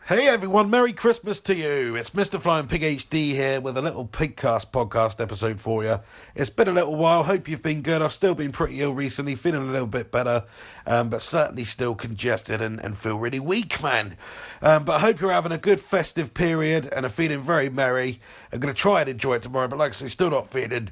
Hey everyone, Merry Christmas to you. It's Mr. Flying Pig HD here with a little PIGCAST podcast episode for you. It's been a little while, hope you've been good. I've still been pretty ill recently, feeling a little bit better, but certainly still congested and feel really weak, man. But I hope you're having a good festive period and are feeling very merry. I'm going to try and enjoy it tomorrow, but like I say, still not feeling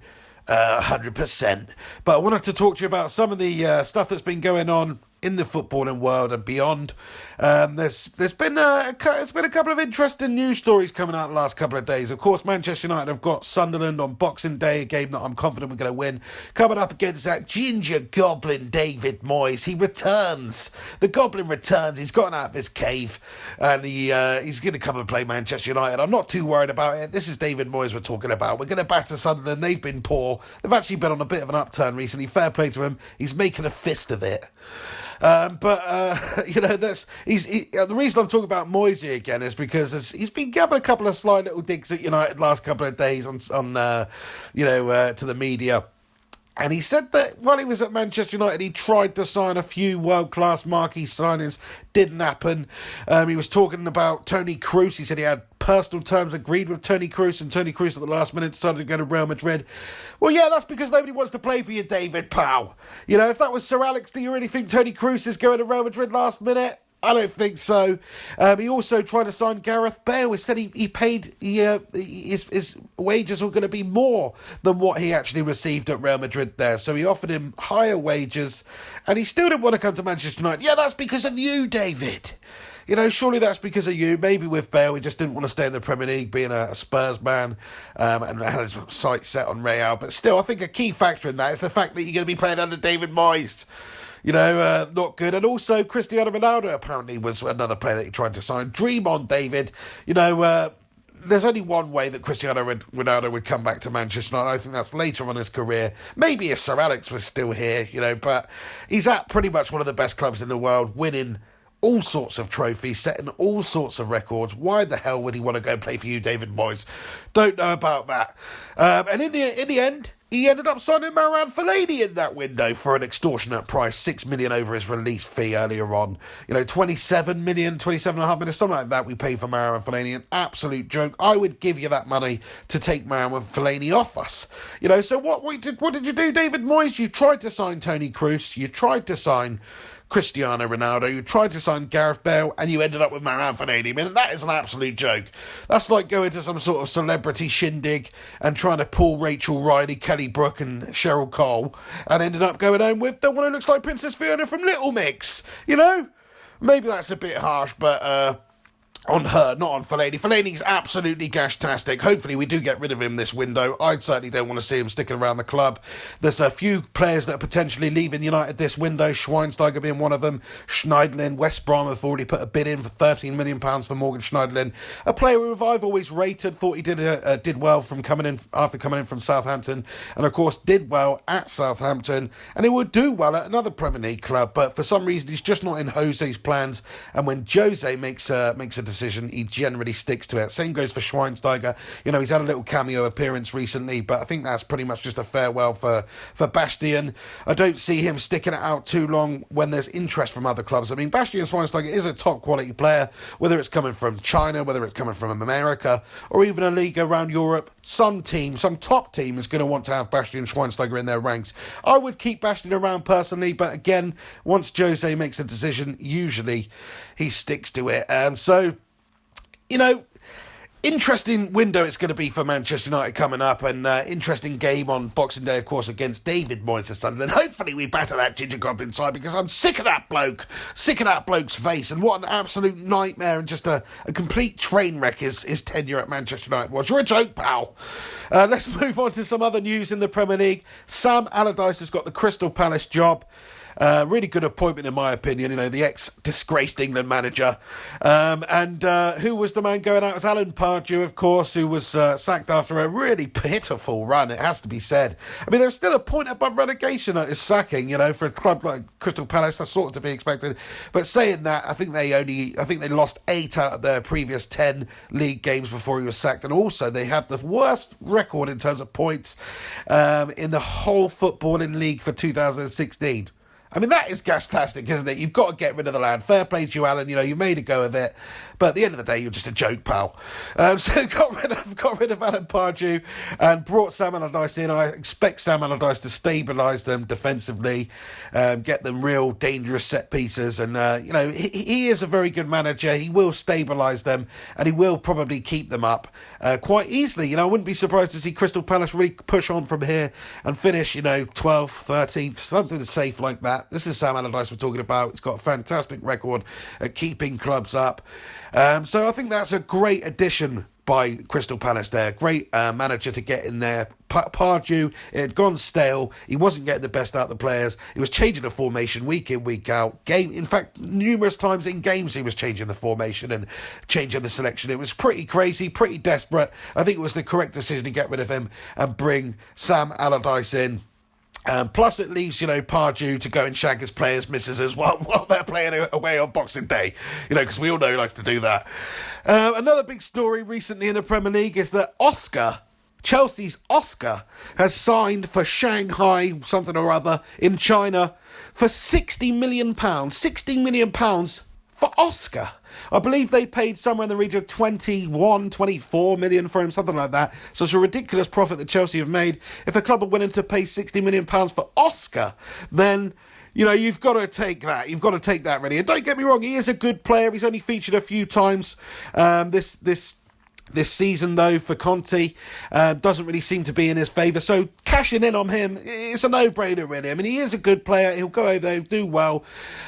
100%. But I wanted to talk to you about some of the stuff that's been going on in the footballing world and beyond. There's been a couple of interesting news stories coming out the last couple of days. Of course, Manchester United have got Sunderland on Boxing Day, a game that I'm confident we're going to win. Coming up against that ginger goblin David Moyes. He returns. The goblin returns. He's gotten out of his cave and he's going to come and play Manchester United. I'm not too worried about it. This is David Moyes we're talking about. We're going to batter Sunderland. They've been poor. They've actually been on a bit of an upturn recently. Fair play to him. He's making a fist of it. The reason I'm talking about Moyes again is because he's been giving a couple of sly little digs at United last couple of days to the media. And he said that while he was at Manchester United, he tried to sign a few world-class marquee signings. Didn't happen. He was talking about Toni Kroos. He said he had personal terms agreed with Toni Kroos, and Toni Kroos at the last minute decided to go to Real Madrid. Well, yeah, that's because nobody wants to play for you, David, pal. You know, if that was Sir Alex, do you really think Toni Kroos is going to Real Madrid last minute? I don't think so. He also tried to sign Gareth Bale. He said his wages were going to be more than what he actually received at Real Madrid there. So he offered him higher wages, and he still didn't want to come to Manchester United. Yeah, that's because of you, David. You know, surely that's because of you. Maybe with Bale, he just didn't want to stay in the Premier League, being a Spurs man, and had his sights set on Real. But still, I think a key factor in that is the fact that you're going to be playing under David Moyes. You know, not good. And also, Cristiano Ronaldo apparently was another player that he tried to sign. Dream on, David. You know, there's only one way that Cristiano Ronaldo would come back to Manchester United. I think that's later on in his career. Maybe if Sir Alex was still here, you know, but he's at pretty much one of the best clubs in the world, winning all sorts of trophies, setting all sorts of records. Why the hell would he want to go and play for you, David Moyes? Don't know about that. And in the end, he ended up signing Marouane Fellaini in that window for an extortionate price, $6 million over his release fee earlier on. You know, 27.5 million, something like that we paid for Marouane Fellaini. An absolute joke. I would give you that money to take Marouane Fellaini off us. You know, so what did you do, David Moyes? You tried to sign Toni Kroos. You tried to sign Cristiano Ronaldo, you tried to sign Gareth Bale, and you ended up with Marouane Fellaini. I mean, that is an absolute joke. That's like going to some sort of celebrity shindig and trying to pull Rachel Riley, Kelly Brook, and Cheryl Cole, and ended up going home with the one who looks like Princess Fiona from Little Mix. You know? Maybe that's a bit harsh, but on her, not on Fellaini. Fellaini's absolutely gash-tastic. Hopefully we do get rid of him this window. I certainly don't want to see him sticking around the club. There's a few players that are potentially leaving United this window, Schweinsteiger being one of them. Schneiderlin, West Brom have already put a bid in for £13 million for Morgan Schneiderlin. A player who I've always rated, thought he did well from coming in from Southampton, and of course did well at Southampton, and he would do well at another Premier League club, but for some reason he's just not in Jose's plans, and when Jose makes a decision, he generally sticks to it. Same goes for Schweinsteiger. You know, he's had a little cameo appearance recently, but I think that's pretty much just a farewell for Bastian. I don't see him sticking it out too long when there's interest from other clubs. I mean, Bastian Schweinsteiger is a top quality player, whether it's coming from China, whether it's coming from America, or even a league around Europe. Some top team is going to want to have Bastian Schweinsteiger in their ranks. I would keep Bastian around personally, but again, once Jose makes a decision, usually he sticks to it. So, you know, interesting window it's going to be for Manchester United coming up, and interesting game on Boxing Day, of course, against David Moyes' Sunderland. Hopefully we batter that ginger goblin side, because I'm sick of that bloke's face, and what an absolute nightmare and just a complete train wreck his tenure at Manchester United was. You're a joke, pal. Let's move on to some other news in the Premier League. Sam Allardyce has got the Crystal Palace job. Really good appointment, in my opinion. You know, the ex-disgraced England manager. And who was the man going out? It was Alan Pardew, of course, who was sacked after a really pitiful run, it has to be said. I mean, there's still a point above relegation at his sacking, you know, for a club like Crystal Palace. That's sort of to be expected. But saying that, I think they lost 8 out of their previous 10 league games before he was sacked. And also, they have the worst record in terms of points in the whole footballing league for 2016. I mean, that is gastastic, isn't it? You've got to get rid of the lad. Fair play to you, Alan. You know, you made a go of it. But at the end of the day, you're just a joke, pal. So got rid of Alan Pardew and brought Sam Allardyce in. I expect Sam Allardyce to stabilise them defensively, get them real dangerous set pieces. And, you know, he is a very good manager. He will stabilise them and he will probably keep them up quite easily. You know, I wouldn't be surprised to see Crystal Palace really push on from here and finish, you know, 12th, 13th, something safe like that. This is Sam Allardyce we're talking about. He's got a fantastic record at keeping clubs up. So I think that's a great addition by Crystal Palace there. Great manager to get in there. Pardew, it had gone stale. He wasn't getting the best out of the players. He was changing the formation week in, week out. In fact, numerous times in games he was changing the formation and changing the selection. It was pretty crazy, pretty desperate. I think it was the correct decision to get rid of him and bring Sam Allardyce in. Plus, it leaves, you know, Pardew to go and shag his players' misses while they're playing away on Boxing Day, you know, because we all know he likes to do that. Another big story recently in the Premier League is that Chelsea's Oscar, has signed for Shanghai something or other in China for £60 million. £60 million for Oscar. I believe they paid somewhere in the region of 24 million for him, something like that. So it's a ridiculous profit that Chelsea have made. If a club are willing to pay £60 million for Oscar, then, you know, you've got to take that. You've got to take that, really. And don't get me wrong, he is a good player. He's only featured a few times this season, though, for Conte. Doesn't really seem to be in his favour. So cashing in on him, it's a no-brainer, really. I mean, he is a good player. He'll go over there, do well.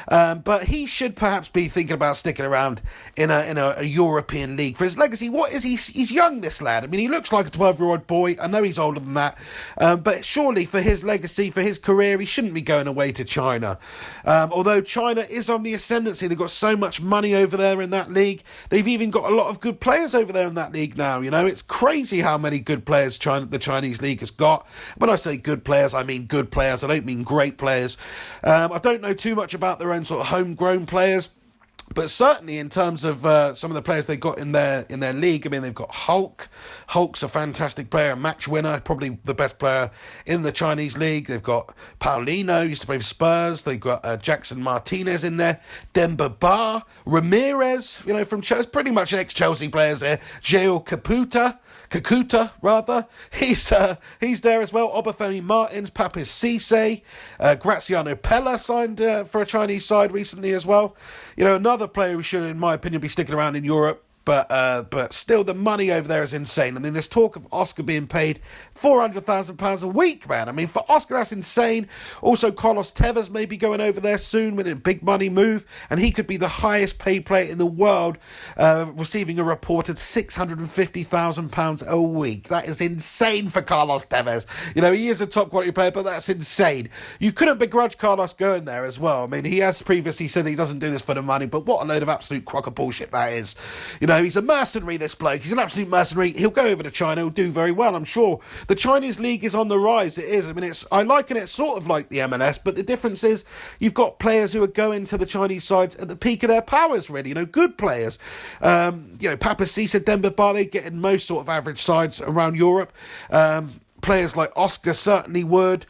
But he should perhaps be thinking about sticking around in a European league for his legacy. What is he? He's young, this lad. I mean, he looks like a 12-year-old boy. I know he's older than that. But surely for his legacy, for his career, he shouldn't be going away to China. Although China is on the ascendancy. They've got so much money over there in that league. They've even got a lot of good players over there in that league now. You know, it's crazy how many good players the Chinese league has got. When I say good players, I mean good players. I don't mean great players. I don't know too much about their own sort of homegrown players, but certainly in terms of some of the players they got in their league, I mean, they've got Hulk. Hulk's a fantastic player, a match winner, probably the best player in the Chinese league. They've got Paulinho, used to play for Spurs. They've got Jackson Martinez in there. Demba Ba, Ramirez, you know, from Chelsea, pretty much ex-Chelsea players there. João Kakuta, rather. He's there as well. Obafemi Martins, Papis Cisse, Graziano Pella signed for a Chinese side recently as well. You know, another player who should, in my opinion, be sticking around in Europe. But still, the money over there is insane. I mean, there's talk of Oscar being paid £400,000 a week, man. I mean, for Oscar, that's insane. Also, Carlos Tevez may be going over there soon with a big money move, and he could be the highest paid player in the world, receiving a reported £650,000 a week. That is insane for Carlos Tevez. You know, he is a top quality player, but that's insane. You couldn't begrudge Carlos going there as well. I mean, he has previously said he doesn't do this for the money, but what a load of absolute crock of bullshit that is. You know, he's a mercenary, this bloke. He's an absolute mercenary. He'll go over to China. He'll do very well, I'm sure. The Chinese league is on the rise. It is. I mean, I liken it sort of like the MLS, but the difference is you've got players who are going to the Chinese sides at the peak of their powers, really. You know, good players. You know, Papis Cisse, Demba Ba, they get in most sort of average sides around Europe. Players like Oscar certainly would.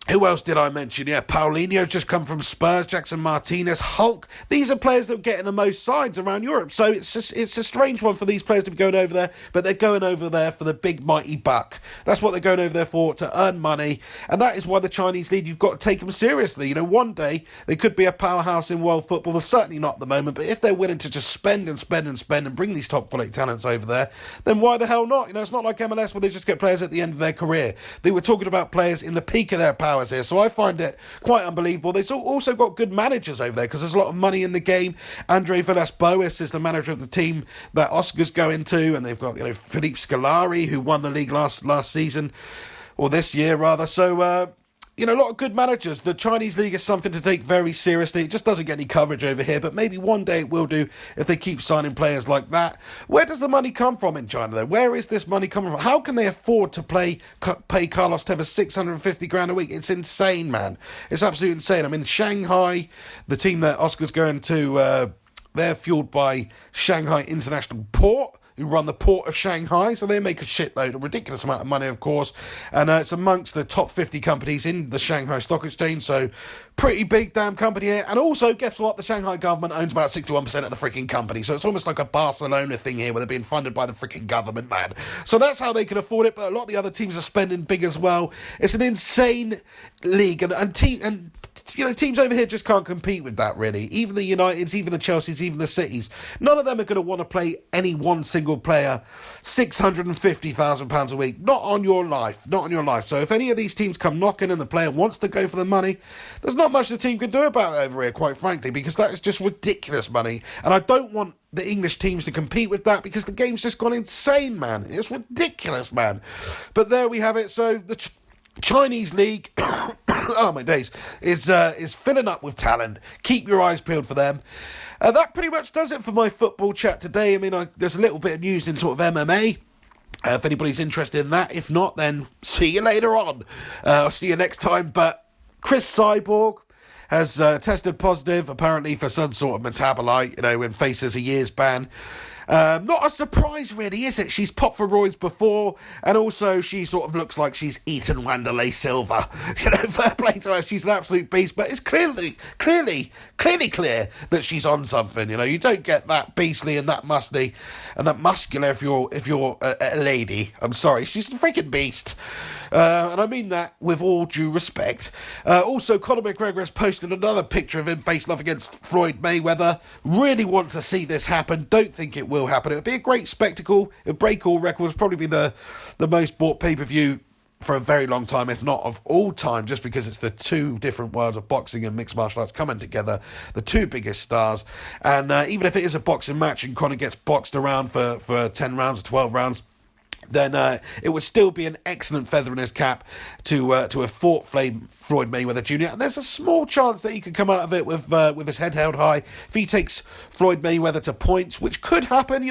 Who else did I mention? Yeah, Paulinho just come from Spurs, Jackson Martinez, Hulk. These are players that get in the most sides around Europe. So it's a strange one for these players to be going over there, but they're going over there for the big mighty buck. That's what they're going over there for, to earn money. And that is why the Chinese league, you've got to take them seriously. You know, one day they could be a powerhouse in world football. Well, certainly not at the moment, but if they're willing to just spend and bring these top quality talents over there, then why the hell not? You know, it's not like MLS where they just get players at the end of their career. They were talking about players in the peak of their power here, so I find it quite unbelievable. They've also got good managers over there because there's a lot of money in the game. Andre Villas-Boas is the manager of the team that Oscar's going to, and they've got, you know, Philippe Scolari, who won the league last season, or this year rather. So you know, a lot of good managers. The Chinese league is something to take very seriously. It just doesn't get any coverage over here, but maybe one day it will do if they keep signing players like that. Where does the money come from in China, though? Where is this money coming from? How can they afford to pay Carlos Tevez $650,000 a week? It's insane, man. It's absolutely insane. I mean, Shanghai, the team that Oscar's going to, they're fueled by Shanghai International Port, who run the port of Shanghai, so they make a shitload, a ridiculous amount of money, of course, and it's amongst the top 50 companies in the Shanghai Stock Exchange, so pretty big damn company here. And also, guess what? The Shanghai government owns about 61% of the freaking company, so it's almost like a Barcelona thing here, where they're being funded by the freaking government, man. So that's how they can afford it, but a lot of the other teams are spending big as well. It's an insane league, and teams over here just can't compete with that, really. Even the Uniteds, even the Chelseas, even the Cities, none of them are going to want to play any one single player £650,000 a week. Not on your life. So if any of these teams come knocking and the player wants to go for the money, there's not much the team can do about it over here, quite frankly, because that is just ridiculous money. And I don't want the English teams to compete with that, because the game's just gone insane, man. It's ridiculous, man. But there we have it. So the Chinese league, oh my days, is filling up with talent. Keep your eyes peeled for them. That pretty much does it for my football chat today. I mean, there's a little bit of news in sort of MMA. If anybody's interested in that. If not, then see you later on. I'll see you next time. But Chris Cyborg has tested positive, apparently, for some sort of metabolite, and faces a year's ban. Not a surprise, really, is it? She's popped for roids before, and also she sort of looks like she's eaten Wanderlei Silva. Fair play to her. She's an absolute beast, but it's clearly clear that she's on something. You don't get that beastly and that musty and that muscular if you're a lady. I'm sorry, she's a freaking beast. And I mean that with all due respect. Also, Conor McGregor has posted another picture of him facing off against Floyd Mayweather. Really want to see this happen. Don't think it will happen. It would be a great spectacle. It would break all records. Probably be the most bought pay-per-view for a very long time, if not of all time, just because it's the two different worlds of boxing and mixed martial arts coming together, the two biggest stars. And even if it is a boxing match and Conor gets boxed around for 10 rounds or 12 rounds, then it would still be an excellent feather in his cap to have fought Floyd Mayweather Jr. And there's a small chance that he could come out of it with his head held high if he takes Floyd Mayweather to points, which could happen.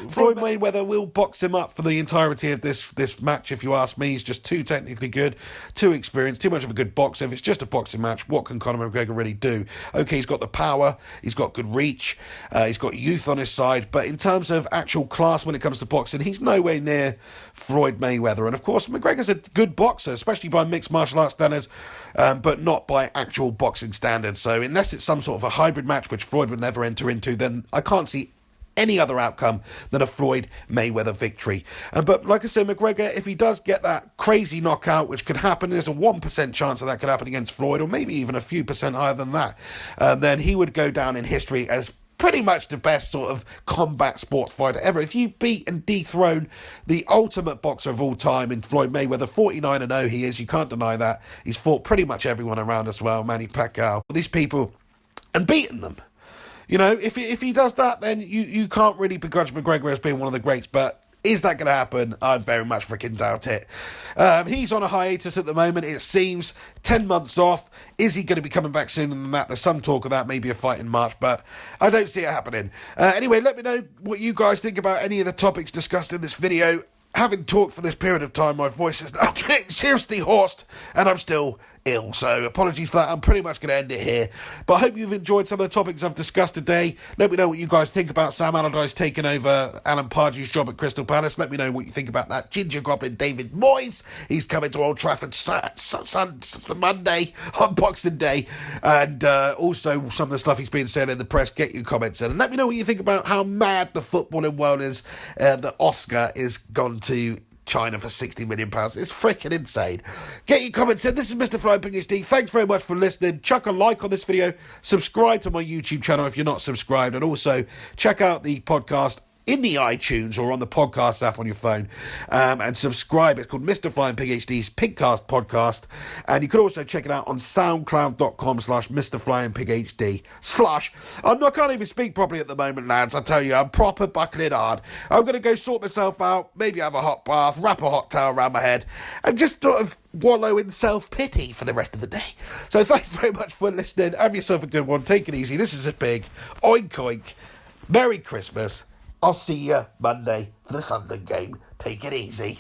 Floyd Mayweather will box him up for the entirety of this match, if you ask me. He's just too technically good, too experienced, too much of a good boxer. If it's just a boxing match, what can Conor McGregor really do? Okay, he's got the power, he's got good reach, he's got youth on his side, but in terms of actual class when it comes to boxing, he's nowhere near Floyd Mayweather. And of course, McGregor's a good boxer, especially by mixed martial arts standards, but not by actual boxing standards. So unless it's some sort of a hybrid match, which Floyd would never enter into, then I can't see any other outcome than a Floyd Mayweather victory. But like I said, McGregor, if he does get that crazy knockout, which could happen, there's a 1% chance that could happen against Floyd, or maybe even a few percent higher than that, then he would go down in history as pretty much the best sort of combat sports fighter ever. If you beat and dethrone the ultimate boxer of all time in Floyd Mayweather, 49-0 he is, you can't deny that. He's fought pretty much everyone around as well, Manny Pacquiao, these people, and beaten them. If he does that, then you can't really begrudge McGregor as being one of the greats, but is that going to happen? I very much freaking doubt it. He's on a hiatus at the moment, it seems. 10 months off. Is he going to be coming back sooner than that? There's some talk of that, maybe a fight in March, but I don't see it happening. Anyway, let me know what you guys think about any of the topics discussed in this video. Having talked for this period of time, my voice is now getting seriously hoarse, and I'm still ill, so apologies for that. I'm pretty much going to end it here, but I hope you've enjoyed some of the topics I've discussed today. Let me know what you guys think about Sam Allardyce taking over Alan Pardew's job at Crystal Palace. Let me know what you think about that ginger goblin David Moyes. He's coming to Old Trafford Monday on Boxing Day, and also some of the stuff he's been saying in the press. Get your comments in, and let me know what you think about how mad the footballing world is, that Oscar is gone to China for £60 million. It's freaking insane. Get your comments in. This is Mr. Flying PIGCAST. Thanks very much for listening. Chuck a like on this video. Subscribe to my YouTube channel if you're not subscribed. And also check out the podcast in the iTunes or on the podcast app on your phone, and subscribe. It's called Mr. Flying PIGCAST's PIGCAST podcast, and you can also check it out on soundcloud.com/Mr. Flying PIGCAST I can't even speak properly at the moment, lads. I tell you, I'm proper buckling hard. I'm going to go sort myself out, maybe have a hot bath, wrap a hot towel around my head, and just sort of wallow in self-pity for the rest of the day. So thanks very much for listening. Have yourself a good one. Take it easy. This is a big oink oink. Merry Christmas. I'll see you Monday for the Sunderland game. Take it easy.